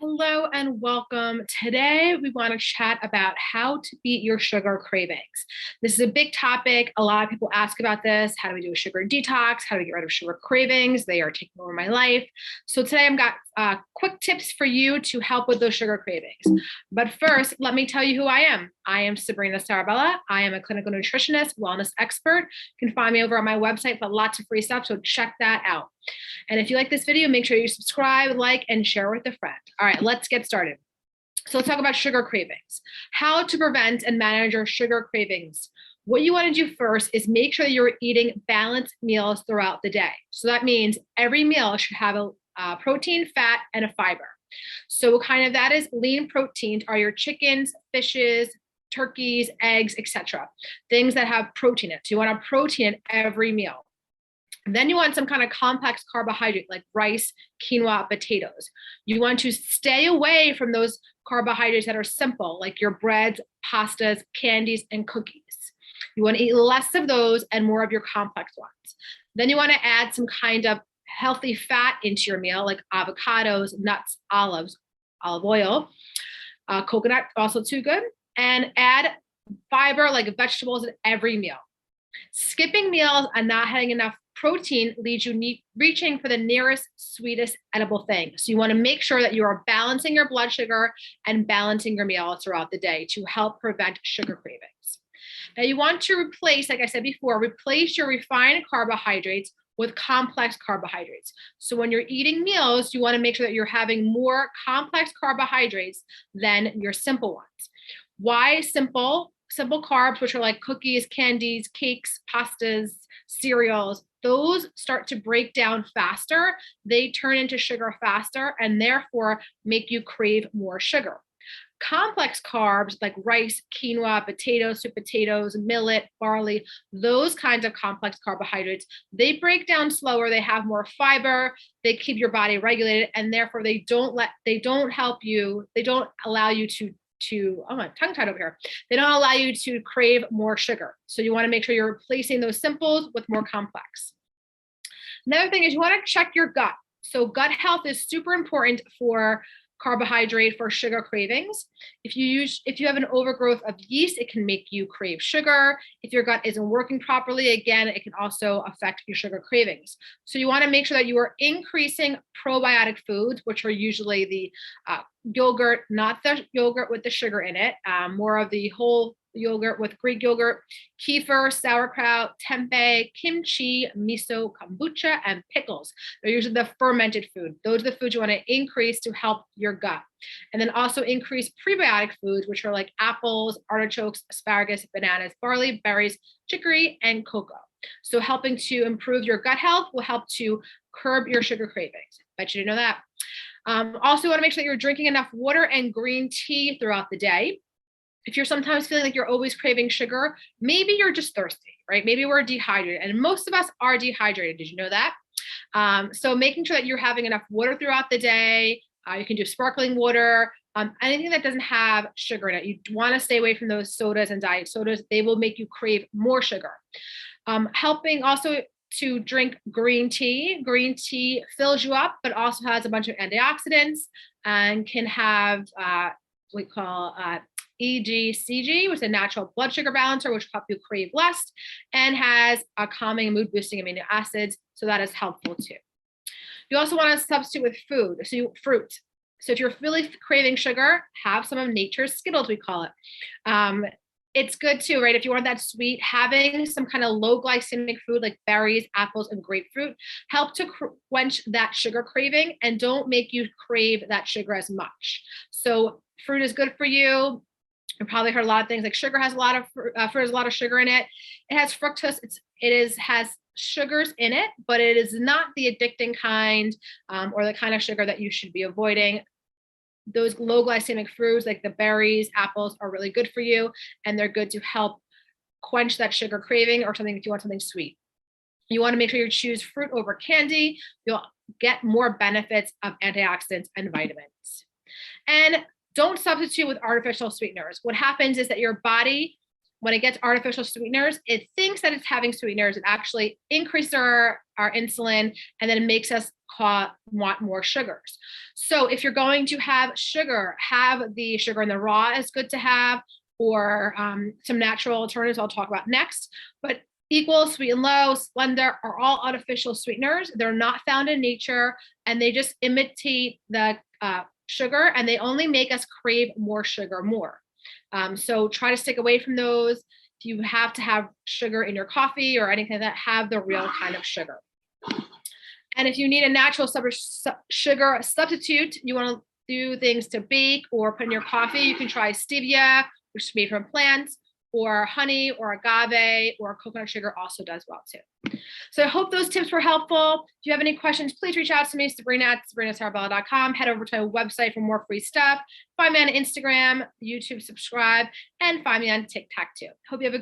Hello and welcome. Today, we want to chat about how to beat your sugar cravings. This is a big topic. A lot of people ask about this. How do we do a sugar detox? How do we get rid of sugar cravings? They are taking over my life. So today I've got quick tips for you to help with those sugar cravings. But first, let me tell you who I am. I am Sabrina Sarabella. I am a clinical nutritionist, wellness expert. You can find me over on my website, but lots of free stuff, so check that out. And if you like this video, make sure you subscribe, like, and share with a friend. All right, let's get started. So let's talk about sugar cravings. How to prevent and manage your sugar cravings. What you want to do first is make sure that you're eating balanced meals throughout the day. So that means every meal should have a protein, fat, and a fiber. So what kind of that is? Lean proteins are your chickens, fishes, turkeys, eggs, etc. Things that have protein in it. So you want a protein in every meal. Then you want some kind of complex carbohydrate like rice, quinoa, potatoes. You want to stay away from those carbohydrates that are simple, like your breads, pastas, candies, and cookies. You want to eat less of those and more of your complex ones. Then you want to add some kind of healthy fat into your meal, like avocados, nuts, olives, olive oil, coconut, also too good, and add fiber like vegetables in every meal. Skipping meals and not having enough protein leads you reaching for the nearest sweetest edible thing. So you want to make sure that you are balancing your blood sugar and balancing your meals throughout the day to help prevent sugar cravings. Now you want to replace, like I said before, replace your refined carbohydrates with complex carbohydrates. So when you're eating meals, you want to make sure that you're having more complex carbohydrates than your simple ones. Why simple? Simple carbs, which are like cookies, candies, cakes, pastas, cereals, those start to break down faster. They turn into sugar faster and therefore make you crave more sugar. Complex carbs like rice, quinoa, potatoes, sweet potatoes, millet, barley, those kinds of complex carbohydrates, they break down slower, they have more fiber, they keep your body regulated, and therefore they don't allow you to oh, my tongue tied over here. They don't allow you to crave more sugar. So you want to make sure you're replacing those simples with more complex. Another thing is you want to check your gut. So gut health is super important for carbohydrate, for sugar cravings. If you have an overgrowth of yeast, it can make you crave sugar. If your gut isn't working properly, again, it can also affect your sugar cravings. So you want to make sure that you are increasing probiotic foods, which are usually the yogurt, not the yogurt with the sugar in it, more of the whole yogurt with Greek yogurt, kefir, sauerkraut, tempeh, kimchi, miso, kombucha, and pickles. They're usually the fermented food. Those are the foods you want to increase to help your gut. And then also increase prebiotic foods, which are like apples, artichokes, asparagus, bananas, barley, berries, chicory, and cocoa. So helping to improve your gut health will help to curb your sugar cravings. Bet you didn't know that. Also want to make sure that you're drinking enough water and green tea throughout the day. If you're sometimes feeling like you're always craving sugar, maybe you're just thirsty, right? Maybe we're dehydrated, and most of us are dehydrated. Did you know that? So making sure that you're having enough water throughout the day. You can do sparkling water, anything that doesn't have sugar in it. You want to stay away from those sodas and diet sodas. They will make you crave more sugar. Helping also to drink green tea. Green tea fills you up, but also has a bunch of antioxidants and can have what we call EGCG, which is a natural blood sugar balancer, which will help you crave less, and has a calming, mood boosting amino acids. So that is helpful too. You also want to substitute with food, so fruit. So if you're really craving sugar, have some of nature's Skittles, we call it. It's good too, right? If you want that sweet, having some kind of low glycemic food like berries, apples, and grapefruit help to quench that sugar craving and don't make you crave that sugar as much. So fruit is good for you. You've probably heard a lot of things like sugar has a lot of fruit has a lot of sugar in it. It has fructose. Has sugars in it, but it is not the addicting kind or the kind of sugar that you should be avoiding. Those low glycemic fruits like the berries, apples are really good for you, and they're good to help quench that sugar craving or something if you want something sweet. You want to make sure you choose fruit over candy. You'll get more benefits of antioxidants and vitamins. And don't substitute with artificial sweeteners. What happens is that your body when it gets artificial sweeteners, it thinks that it's having sweeteners. It actually increases our insulin, and then it makes us want more sugars. So if you're going to have sugar, have the sugar in the raw is good to have, or some natural alternatives I'll talk about next. But Equal, Sweet and Low, Splenda are all artificial sweeteners. They're not found in nature, and they just imitate the sugar, and they only make us crave more sugar more. So try to stick away from those. If you have to have sugar in your coffee or anything like that, have the real kind of sugar. And if you need a natural sugar substitute, you want to do things to bake or put in your coffee, you can try Stevia, which is made from plants, or honey or agave or coconut sugar also does well too. So I hope those tips were helpful. If you have any questions, please reach out to me, Sabrina@sabrinasarabella.com. Head over to my website for more free stuff. Find me on Instagram, YouTube, subscribe, and find me on TikTok too. Hope you have a